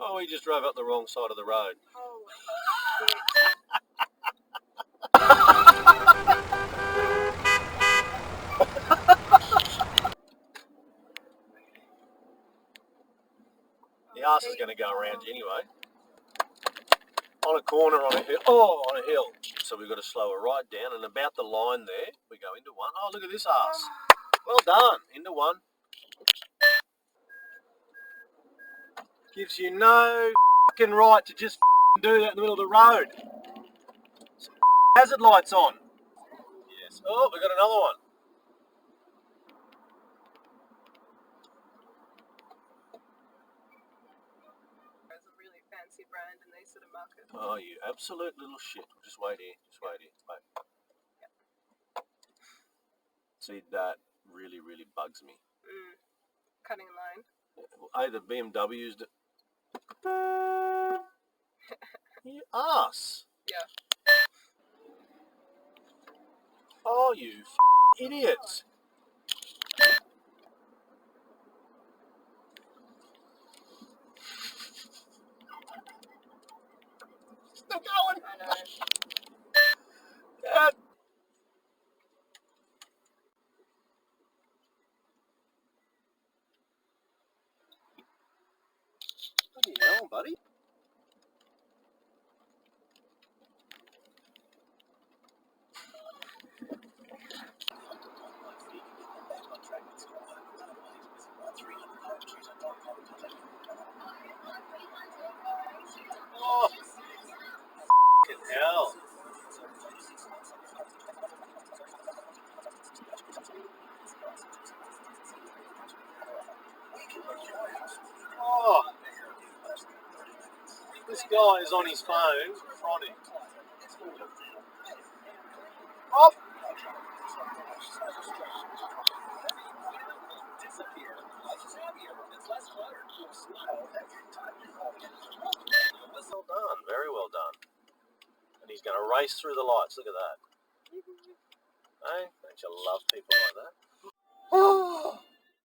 Oh, we just drove up the wrong side of the road. Holy shit. The arse is going to go around you anyway. On a corner, on a hill. Oh, on a hill. So we've got to slow her right down, and about the line there, we go into one. Oh, look at this arse. Well done. Into one. Gives you no fucking right to just do that in the middle of the road. Some hazard lights on. Yes. Oh, we got another one. It's a really fancy brand in these sort of markets. Oh, you absolute little shit. Just wait here. Just wait here. Wait. See, that really, really bugs me. Cutting a line. Either BMW's... You ass. Yeah. Oh, you idiots. Still going. I know. Dad. Bloody hell, buddy. Oh, fucking hell. Oh, this guy is on his phone, chronic. Oh. Well done, very well done. And he's going to race through the lights, look at that. Hey, don't you love people like that? Oh.